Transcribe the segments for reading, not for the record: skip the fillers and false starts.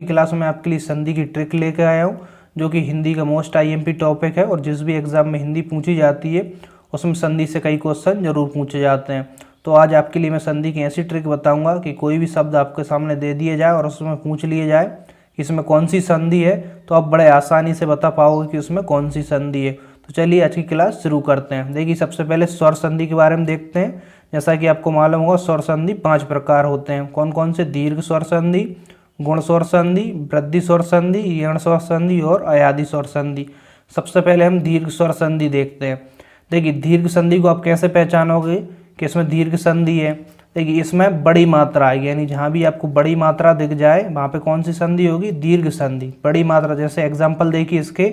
Class में आपके लिए संधि की ट्रिक लेकर आया हूँ, जो कि हिंदी का मोस्ट आईएमपी टॉपिक है और जिस भी एग्जाम में हिंदी पूछी जाती है उसमें संधि से कई क्वेश्चन जरूर पूछे जाते हैं। तो आज आपके लिए मैं संधि की ऐसी ट्रिक बताऊंगा कि कोई भी शब्द आपके सामने दे दिया जाए और उसमें पूछ लिए जाए कि इसमें कौन सी संधि है, तो आप बड़े आसानी से बता पाओगे कि उसमें कौन सी संधि है। तो चलिए आज की क्लास शुरू करते हैं। देखिए, सबसे पहले स्वर संधि के बारे में देखते हैं। जैसा कि आपको मालूम होगा, स्वर संधि 5 प्रकार होते हैं। कौन कौन से? दीर्घ स्वर संधि, गुण स्वर संधि, वृद्धि स्वर संधि, यण स्वर संधि और अयादि स्वर संधि। सबसे पहले हम दीर्घ स्वर संधि देखते हैं। देखिए, दीर्घ संधि को आप कैसे पहचानोगे कि इसमें दीर्घ संधि है? देखिए, इसमें बड़ी मात्रा आएगी, यानी जहाँ भी आपको बड़ी मात्रा दिख जाए वहाँ पे कौन सी संधि होगी? दीर्घ संधि। बड़ी मात्रा, जैसे एग्जाम्पल देखिए इसके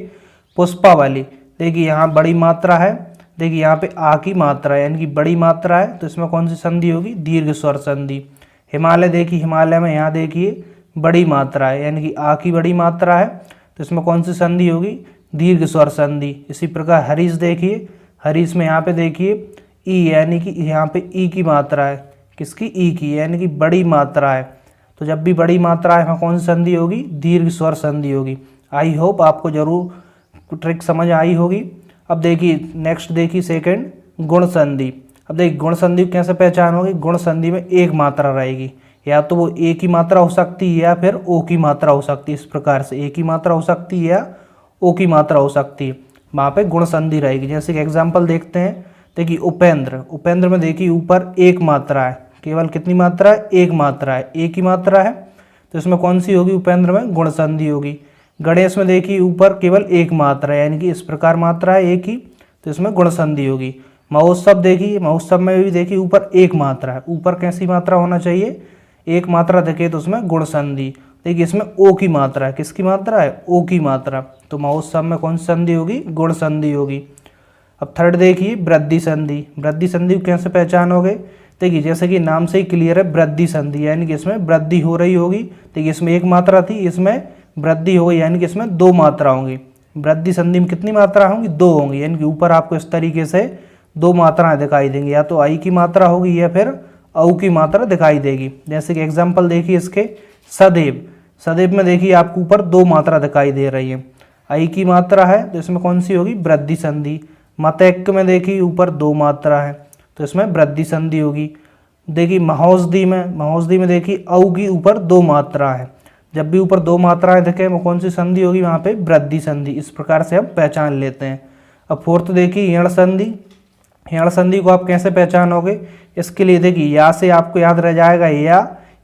पुष्पावली। देखिए यहाँ बड़ी मात्रा है, देखिए यहाँ पे आ की मात्रा है, यानी कि बड़ी मात्रा है, तो इसमें कौन सी संधि होगी? दीर्घ स्वर संधि। हिमालय देखिए, हिमालय में यहाँ देखिए बड़ी मात्रा है, यानी कि आ की बड़ी मात्रा है, तो इसमें कौन सी संधि होगी? दीर्घ स्वर संधि। इसी प्रकार हरीश देखिए, हरीश में यहाँ पे देखिए ई, यानी कि यहाँ पे ई की मात्रा है। किसकी? ई की, यानी कि बड़ी मात्रा है। तो जब भी बड़ी मात्रा है वहाँ कौन सी संधि होगी? दीर्घ स्वर संधि होगी। आई होप आपको जरूर ट्रिक समझ आई होगी। अब देखिए नेक्स्ट, देखिए सेकंड, गुण संधि। अब देखिए गुण संधि कैसे पहचानोगे? गुण संधि में एक मात्रा रहेगी, या तो वो ए की मात्रा हो सकती है या फिर ओ की मात्रा हो सकती है। इस प्रकार से ए की मात्रा हो सकती है या ओ की मात्रा हो सकती है, वहाँ पे गुण संधि रहेगी। जैसे कि एग्जाम्पल देखते हैं। देखिए उपेंद्र, उपेंद्र में देखिए ऊपर एक मात्रा है, केवल कितनी मात्रा है? एक मात्रा है, ए की मात्रा है, तो इसमें कौन सी होगी? उपेंद्र में गुण संधि होगी। गणेश में देखिए ऊपर केवल एक मात्रा है, यानी कि इस प्रकार मात्रा है एक ही, तो इसमें गुण संधि होगी। महोत्सव देखिए, महोत्सव में भी देखिए ऊपर एक मात्रा है, ऊपर कैसी मात्रा होना चाहिए? एक मात्रा देखे तो उसमें गुण संधि। देखिए इसमें ओ की मात्रा है, किसकी मात्रा है? ओ की मात्रा, तो महोत्सव में कौन सी संधि होगी? गुण संधि होगी। अब थर्ड देखिए वृद्धि संधि। वृद्धि संधि को कैसे पहचानोगे? देखिए जैसे कि नाम से ही क्लियर है, वृद्धि संधि, यानी कि इसमें वृद्धि हो रही होगी। देखिए इसमें एक मात्रा थी, इसमें वृद्धि हो गई, यानी कि इसमें 2 मात्रा होंगी। वृद्धि संधि में कितनी मात्रा होंगी? 2 होंगी, यानी कि ऊपर आपको इस तरीके से 2 मात्राएं दिखाई देंगी, या तो आई की मात्रा होगी या फिर औ की मात्रा दिखाई देगी। जैसे कि एग्जाम्पल देखिए इसके सदैव। सदैव में देखिए आपको ऊपर 2 मात्रा दिखाई दे रही है, आई की मात्रा है, तो इसमें कौन सी होगी? वृद्धि संधि। मतैक्य में देखिए ऊपर 2 मात्रा है, तो इसमें वृद्धि संधि होगी। देखिए महोषधि में देखिए औ की ऊपर 2 मात्रा है, जब भी ऊपर 2 मात्राएं दिखे वो कौन सी संधि होगी? वहाँ पे वृद्धि संधि। इस प्रकार से हम पहचान लेते हैं। अब फोर्थ देखिए यण संधि। यण संधि को आप कैसे पहचानोगे? इसके लिए देखिए या से आपको याद रह जाएगा या,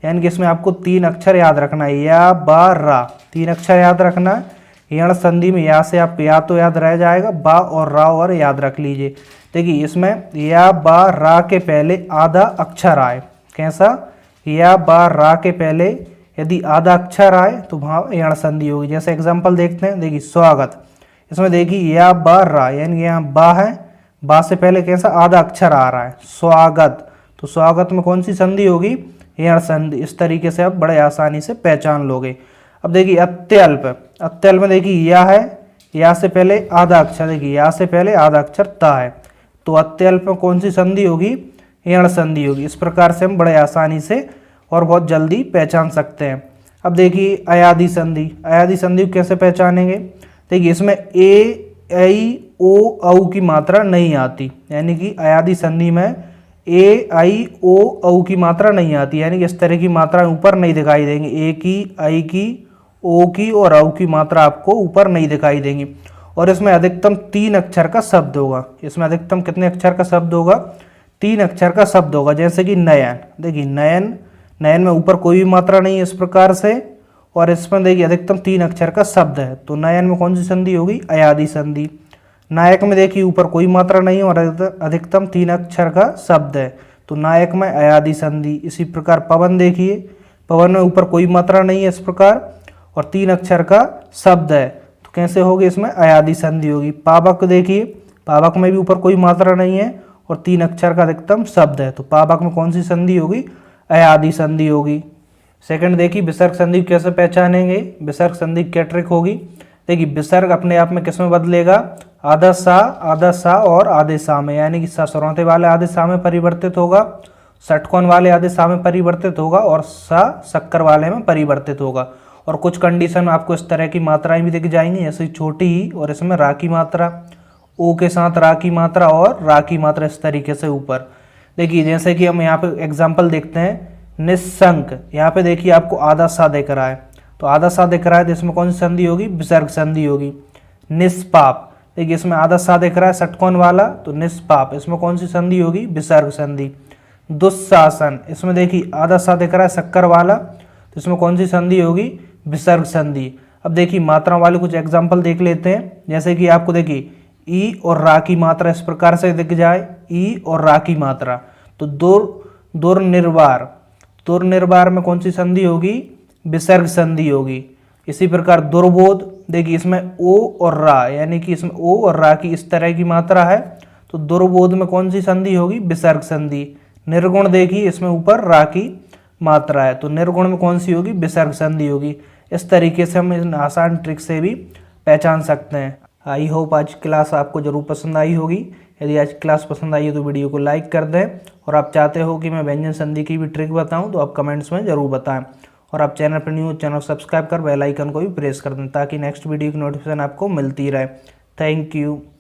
यानी कि इसमें आपको 3 अक्षर याद रखना है, या बा रा, 3 अक्षर याद रखना है। यण संधि में या से आपको या तो याद रह जाएगा, बा और रा और याद रख लीजिए। देखिए इसमें या बा रा के पहले आधा अक्षर आए, कैसा? या बा रा के पहले यदि आधा अक्षर आए तो वहाँ यण संधि होगी। जैसे एग्जाम्पल देखते हैं। देखिए स्वागत, इसमें देखिए या बा रा, यानी यहाँ बा है, बा से पहले कैसा? आधा अक्षर आ रहा है, स्वागत, तो स्वागत में कौन सी संधि होगी? यण संधि। इस तरीके से आप बड़े आसानी से पहचान लोगे। अब देखिए अत्यल्प। अत्यल्प में देखिए या है, या से पहले आधा अक्षर, देखिए या से पहले आधा अक्षर ता है, तो अत्यल्प में कौन सी संधि होगी? यण संधि होगी। इस प्रकार से हम बड़े आसानी से और बहुत जल्दी पहचान सकते हैं। अब देखिए अयादि संधि। अयादि संधि को कैसे पहचानेंगे? देखिए इसमें ए, आई, ओ, औ की मात्रा नहीं आती, यानी कि अयादि संधि में ए, आई, ओ, औ की मात्रा नहीं आती, यानी कि इस तरह की मात्रा ऊपर नहीं दिखाई देंगी। ए की, आई की, ओ की और औ की मात्रा आपको ऊपर नहीं दिखाई देंगी। और इसमें अधिकतम 3 अक्षर का शब्द होगा। इसमें अधिकतम कितने अक्षर का शब्द होगा? 3 अक्षर का शब्द होगा। जैसे कि नयन। देखिए नयन, नयन में ऊपर कोई भी मात्रा नहीं है इस प्रकार से, और इसमें देखिए अधिकतम 3 अक्षर का शब्द है, तो नयन में कौन सी संधि होगी? अयादि संधि। नायक में देखिए ऊपर कोई मात्रा नहीं है और अधिकतम 3 अक्षर का शब्द है, तो नायक में अयादि संधि। इसी प्रकार पवन देखिए, पवन में ऊपर कोई मात्रा नहीं है इस प्रकार और 3 अक्षर का शब्द है, तो कैसे होगी? इसमें अयादि संधि होगी। पावक देखिए, पावक में भी ऊपर कोई मात्रा नहीं है और 3 अक्षर का अधिकतम शब्द है, तो पावक में कौन सी संधि होगी? अयादि संधि होगी। सेकंड देखिए विसर्ग संधि कैसे पहचानेंगे? विसर्ग संधि क्या ट्रिक होगी? देखिए विसर्ग अपने आप में किस में बदलेगा? आधा सा और आधे सा में, यानी कि सा सरोते वाले आधे सा में परिवर्तित होगा, षटकोण वाले आधे सा में परिवर्तित होगा और सा शक्कर वाले में परिवर्तित होगा। और कुछ कंडीशन में आपको इस तरह की मात्राएं भी दिख जाएंगी, जैसे छोटी ई और इसमें रा की मात्रा, ओ के साथ रा की मात्रा और रा की मात्रा इस तरीके से ऊपर। देखिए जैसे कि हम यहाँ पे एग्जाम्पल देखते हैं, निस्संक, यहाँ पे देखिए आपको आधा सा दिख रहा है, तो आधा सा दिख रहा है तो इसमें कौन सी संधि होगी, विसर्ग संधि होगी। निष्पाप, देखिए इसमें आधा सा दिख रहा है षटकोण वाला, तो निष्पाप, इसमें कौन सी संधि होगी, विसर्ग संधि। दुस्शासन, इसमें देखिए आधा सा दिख रहा है शक्कर वाला, तो इसमें कौन सी संधि होगी, विसर्ग संधि। अब देखिए मात्रा वाले कुछ एग्जाम्पल देख लेते हैं, जैसे कि आपको देखिए ई और रा की मात्रा इस प्रकार से दिख जाए, ई और रा की मात्रा, तो दुर्निर्वार, दुर्निर्वार में कौन सी संधि होगी, विसर्ग संधि होगी। इसी प्रकार दुर्बोध, देखिए इसमें ओ और रा, यानी कि इसमें ओ और रा की इस तरह की मात्रा है, तो दुर्बोध में कौन सी संधि होगी, विसर्ग संधि। निर्गुण, देखिए इसमें ऊपर रा की मात्रा है, तो निर्गुण में कौन सी होगी, विसर्ग संधि होगी। इस तरीके से हम इन आसान ट्रिक से भी पहचान सकते हैं। आई होप आज क्लास आपको जरूर पसंद आई होगी। यदि आज क्लास पसंद आई है तो वीडियो को लाइक कर दें, और आप चाहते हो कि मैं व्यंजन संधि की भी ट्रिक बताऊं तो आप कमेंट्स में ज़रूर बताएं। और आप चैनल पर न्यू हो, चैनल सब्सक्राइब कर बेल आइकन को भी प्रेस कर दें, ताकि नेक्स्ट वीडियो की नोटिफिकेशन आपको मिलती रहे। Thank you.